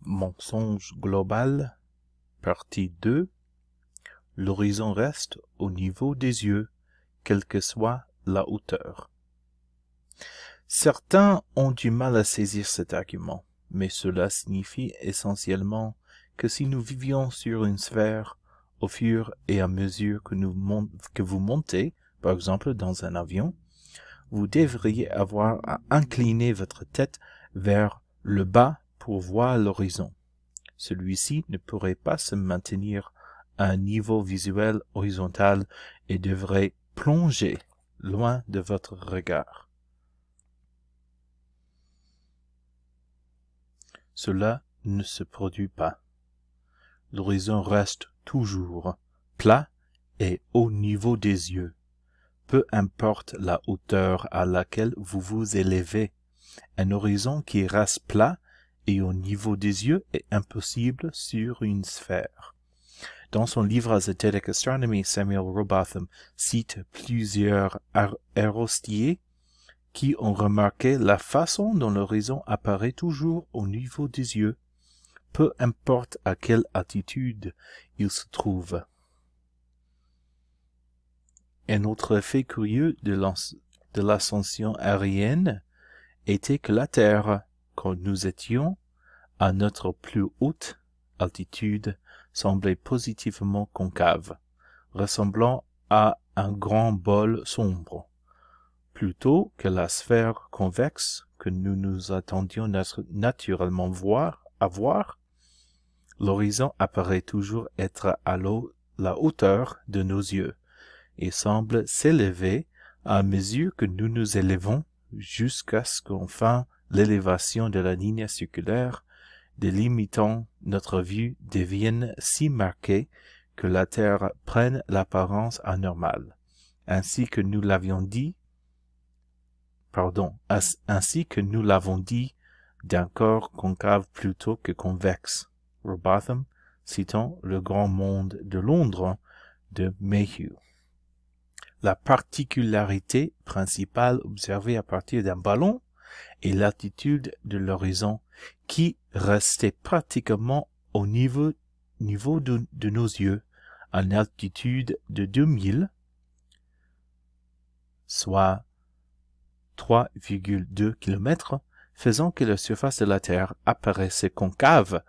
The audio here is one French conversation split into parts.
Mensonge global, partie 2. L'horizon reste au niveau des yeux, quelle que soit la hauteur. Certains ont du mal à saisir cet argument, mais cela signifie essentiellement que si nous vivions sur une sphère, au fur et à mesure que vous montez, par exemple dans un avion, vous devriez avoir à incliner votre tête vers le bas pour voir l'horizon. Celui-ci ne pourrait pas se maintenir à un niveau visuel horizontal et devrait plonger loin de votre regard. Cela ne se produit pas. L'horizon reste toujours plat et au niveau des yeux. Peu importe la hauteur à laquelle vous vous élevez, un horizon qui reste plat et au niveau des yeux est impossible sur une sphère. Dans son livre Azothetic Astronomy, Samuel Rowbotham cite plusieurs aérostiers qui ont remarqué la façon dont l'horizon apparaît toujours au niveau des yeux, peu importe à quelle altitude il se trouve. Un autre effet curieux de l'ascension aérienne était que la Terre, quand nous étions à notre plus haute altitude, semblait positivement concave, ressemblant à un grand bol sombre. Plutôt que la sphère convexe que nous nous attendions naturellement à voir, l'horizon apparaît toujours être à la hauteur de nos yeux et semble s'élever à mesure que nous nous élevons jusqu'à ce qu'enfin l'élévation de la ligne circulaire délimitant notre vue devienne si marquée que la Terre prenne l'apparence anormale, ainsi que nous l'avons dit, d'un corps concave plutôt que convexe. Rowbotham, citant Le Grand Monde de Londres de Mayhew. La particularité principale observée à partir d'un ballon est l'altitude de l'horizon qui restait pratiquement au niveau de nos yeux, à une altitude de 2000, soit 3,2 km, faisant que la surface de la Terre apparaissait concave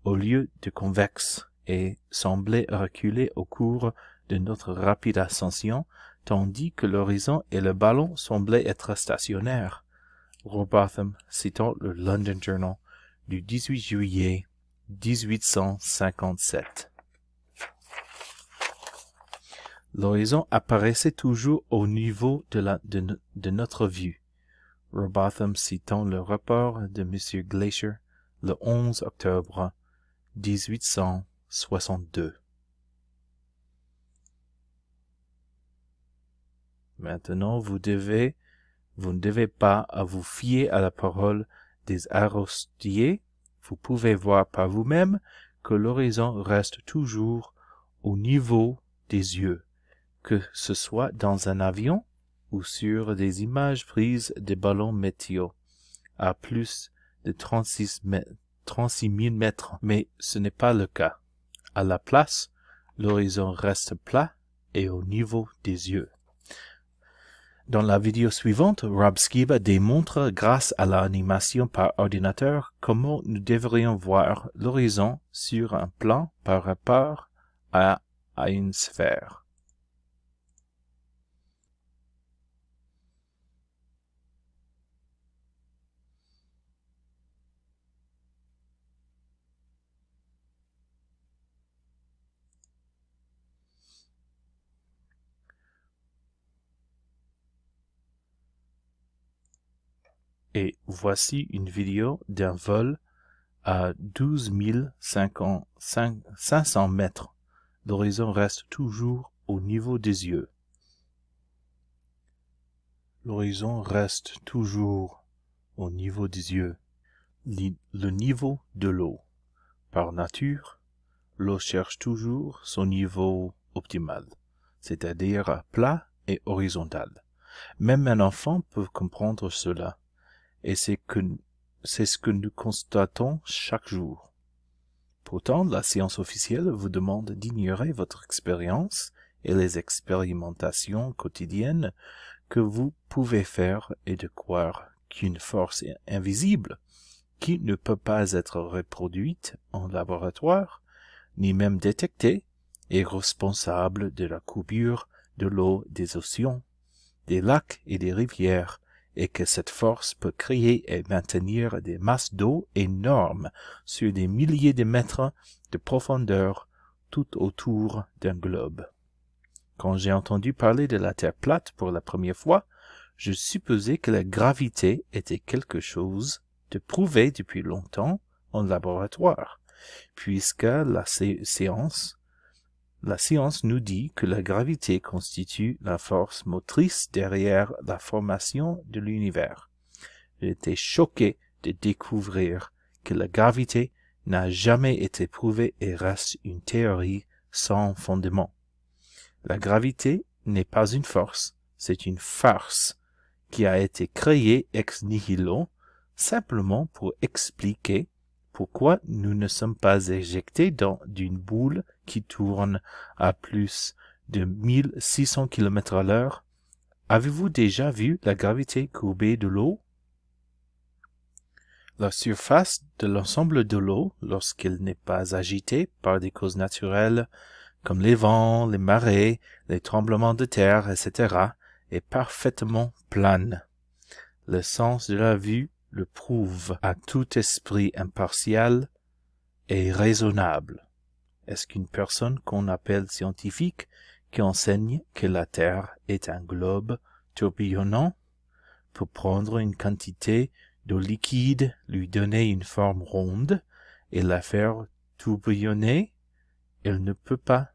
au lieu de convexe et semblait reculer au cours de notre rapide ascension, tandis que l'horizon et le ballon semblaient être stationnaires. Rowbotham citant le London Journal du 18 juillet 1857. L'horizon apparaissait toujours au niveau de notre vue. Rowbotham citant le rapport de M. Glaisher le 11 octobre 1862. Maintenant, vous ne devez pas vous fier à la parole des aérostiers. Vous pouvez voir par vous-même que l'horizon reste toujours au niveau des yeux, que ce soit dans un avion ou sur des images prises des ballons météo à plus de 36 000 mètres. Mais ce n'est pas le cas. À la place, l'horizon reste plat et au niveau des yeux. Dans la vidéo suivante, Rob Skiba démontre, grâce à l'animation par ordinateur, comment nous devrions voir l'horizon sur un plan par rapport à une sphère. Et voici une vidéo d'un vol à 12 500 mètres. L'horizon reste toujours au niveau des yeux. L'horizon reste toujours au niveau des yeux. Le niveau de l'eau. Par nature, l'eau cherche toujours son niveau optimal, c'est-à-dire plat et horizontal. Même un enfant peut comprendre cela. Et c'est ce que nous constatons chaque jour. Pourtant, la science officielle vous demande d'ignorer votre expérience et les expérimentations quotidiennes que vous pouvez faire et de croire qu'une force invisible, qui ne peut pas être reproduite en laboratoire, ni même détectée, est responsable de la courbure de l'eau des océans, des lacs et des rivières, et que cette force peut créer et maintenir des masses d'eau énormes sur des milliers de mètres de profondeur tout autour d'un globe. Quand j'ai entendu parler de la Terre plate pour la première fois, je supposais que la gravité était quelque chose de prouvé depuis longtemps en laboratoire, puisque la science nous dit que la gravité constitue la force motrice derrière la formation de l'univers. J'étais choqué de découvrir que la gravité n'a jamais été prouvée et reste une théorie sans fondement. La gravité n'est pas une force, c'est une farce qui a été créée ex nihilo simplement pour expliquer pourquoi nous ne sommes pas éjectés d'une boule qui tourne à plus de 1600 km/h. Avez-vous déjà vu la gravité courbée de l'eau? La surface de l'ensemble de l'eau, lorsqu'elle n'est pas agitée par des causes naturelles, comme les vents, les marées, les tremblements de terre, etc., est parfaitement plane. Le sens de la vue le prouve à tout esprit impartial et raisonnable. Est-ce qu'une personne qu'on appelle scientifique, qui enseigne que la Terre est un globe tourbillonnant, peut prendre une quantité d'eau liquide, lui donner une forme ronde et la faire tourbillonner? Elle ne peut pas.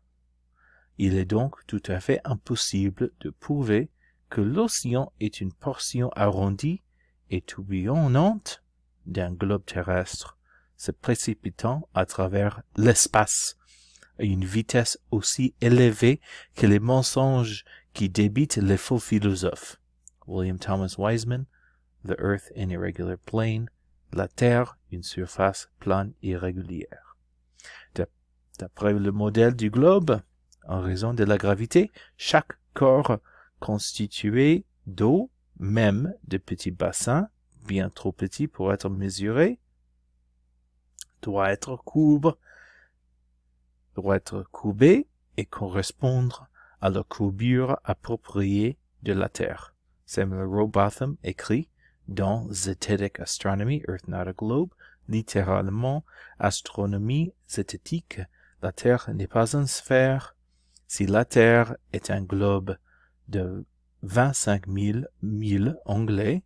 Il est donc tout à fait impossible de prouver que l'océan est une portion arrondie et tourbillonnante d'un globe terrestre se précipitant à travers l'espace à une vitesse aussi élevée que les mensonges qui débitent les faux philosophes. William Thomas Wiseman, The Earth an Irregular Plane, la Terre, une surface plane irrégulière. D'après le modèle du globe, en raison de la gravité, chaque corps constitué d'eau, même de petits bassins, bien trop petits pour être mesurés, doit être courbé et correspondre à la courbure appropriée de la Terre. Samuel Rowbotham écrit dans Zetetic Astronomy, Earth Not a Globe, littéralement Astronomie zététique, la Terre n'est pas une sphère. Si la Terre est un globe de 25 000 milles anglais,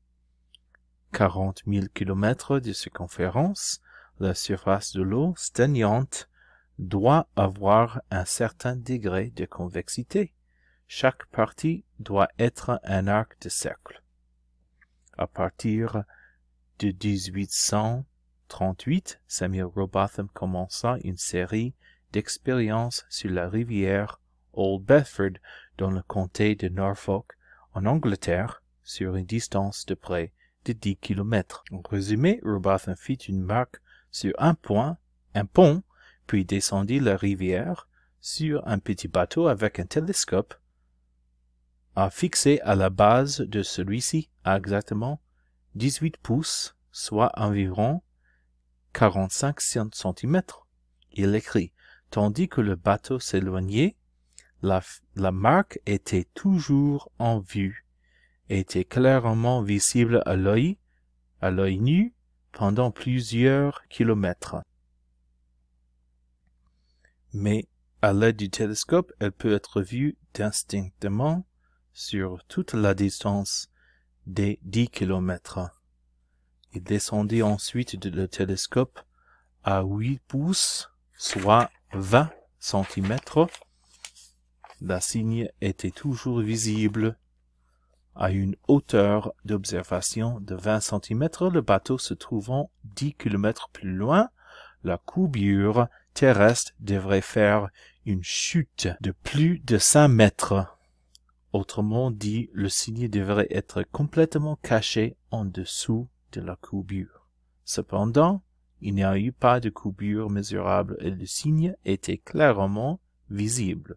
40 000 kilomètres de circonférence, la surface de l'eau stagnante doit avoir un certain degré de convexité. Chaque partie doit être un arc de cercle. À partir de 1838, Samuel Rowbotham commença une série d'expériences sur la rivière Old Bedford dans le comté de Norfolk, en Angleterre, sur une distance de près de 10 kilomètres. En résumé, Rowbotham fit une marque sur un pont, puis descendit la rivière sur un petit bateau avec un télescope, a fixé à la base de celui-ci à exactement 18 pouces, soit environ 45 centimètres. Il écrit, tandis que le bateau s'éloignait, la marque était toujours en vue, était clairement visible à l'œil nu, pendant plusieurs kilomètres. Mais, à l'aide du télescope, elle peut être vue distinctement sur toute la distance des 10 kilomètres. Il descendit ensuite le télescope à 8 pouces, soit 20 centimètres. La signe était toujours visible. À une hauteur d'observation de 20 cm, le bateau se trouvant 10 km plus loin, la courbure terrestre devrait faire une chute de plus de 5 mètres. Autrement dit, le signe devrait être complètement caché en dessous de la courbure. Cependant, il n'y a eu pas de courbure mesurable et le signe était clairement visible.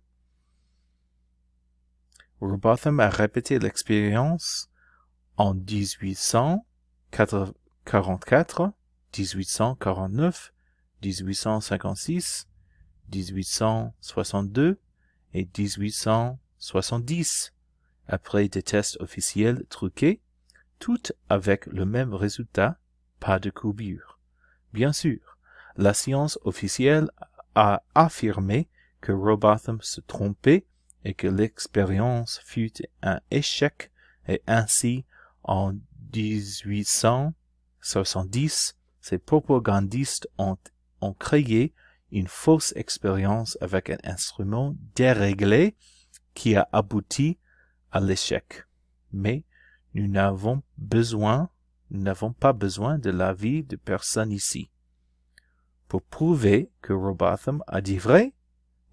Robotham a répété l'expérience en 1844, 1849, 1856, 1862 et 1870, après des tests officiels truqués, toutes avec le même résultat, pas de courbure. Bien sûr, la science officielle a affirmé que Robotham se trompait et que l'expérience fut un échec, et ainsi, en 1870, ces propagandistes ont créé une fausse expérience avec un instrument déréglé qui a abouti à l'échec. Mais nous n'avons pas besoin de l'avis de personne ici. Pour prouver que Robotham a dit vrai,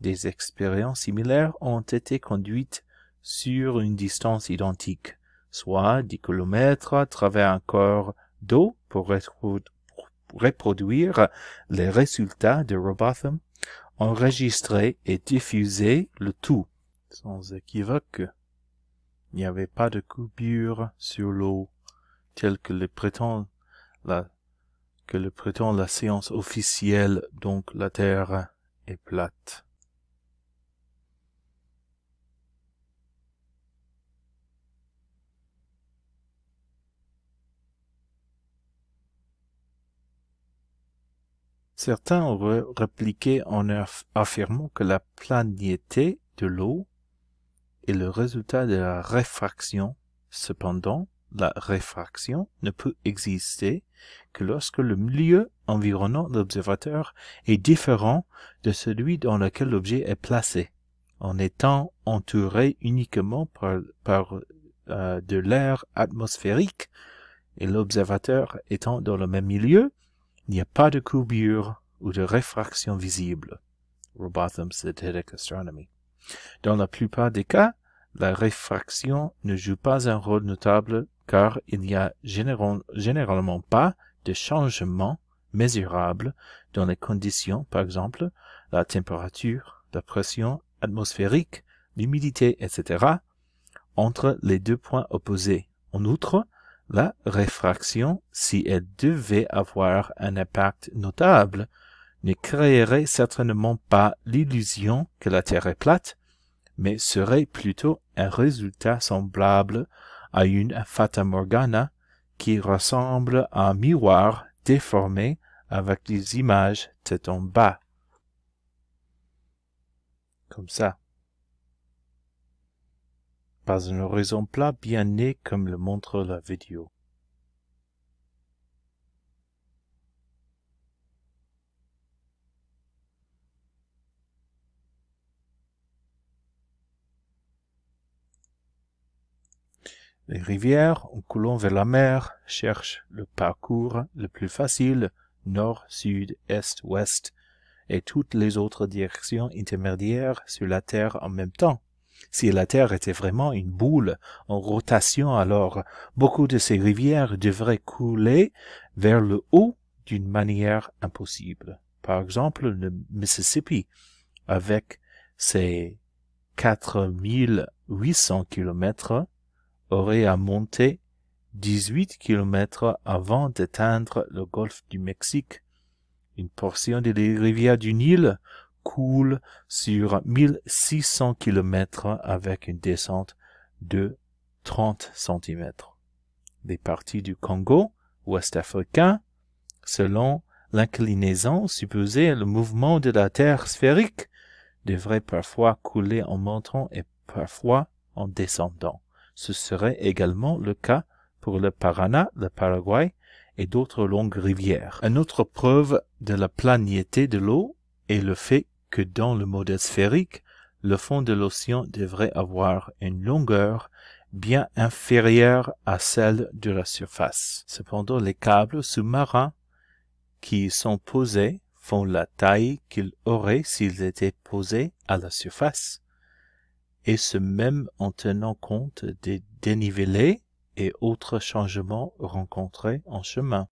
des expériences similaires ont été conduites sur une distance identique, soit 10 km à travers un corps d'eau pour reproduire les résultats de Robotham, enregistrer et diffuser le tout. Sans équivoque, il n'y avait pas de courbure sur l'eau, tel que le prétend la science officielle, donc la Terre est plate. Certains ont répliqué en affirmant que la planité de l'eau est le résultat de la réfraction. Cependant, la réfraction ne peut exister que lorsque le milieu environnant l'observateur est différent de celui dans lequel l'objet est placé. En étant entouré uniquement par de l'air atmosphérique et l'observateur étant dans le même milieu, il n'y a pas de courbure ou de réfraction visible. Robotham Synthetic Astronomy. Dans la plupart des cas, la réfraction ne joue pas un rôle notable car il n'y a généralement pas de changement mesurable dans les conditions, par exemple, la température, la pression atmosphérique, l'humidité, etc., entre les deux points opposés. En outre, la réfraction, si elle devait avoir un impact notable, ne créerait certainement pas l'illusion que la Terre est plate, mais serait plutôt un résultat semblable à une Fata Morgana qui ressemble à un miroir déformé avec des images tête en bas. Comme ça. Pas un horizon plat bien né comme le montre la vidéo. Les rivières, en coulant vers la mer, cherchent le parcours le plus facile, nord, sud, est, ouest, et toutes les autres directions intermédiaires sur la Terre en même temps. Si la Terre était vraiment une boule en rotation, alors beaucoup de ces rivières devraient couler vers le haut d'une manière impossible. Par exemple, le Mississippi, avec ses 4800 km, aurait à monter 18 km avant d'atteindre le golfe du Mexique. Une portion des rivières du Nil coule sur 1600 km avec une descente de 30 cm. Les parties du Congo, ouest africain, selon l'inclinaison supposée et le mouvement de la Terre sphérique, devraient parfois couler en montant et parfois en descendant. Ce serait également le cas pour le Paraná, le Paraguay et d'autres longues rivières. Une autre preuve de la planité de l'eau est le fait que dans le modèle sphérique, le fond de l'océan devrait avoir une longueur bien inférieure à celle de la surface. Cependant, les câbles sous-marins qui y sont posés font la taille qu'ils auraient s'ils étaient posés à la surface, et ce même en tenant compte des dénivelés et autres changements rencontrés en chemin.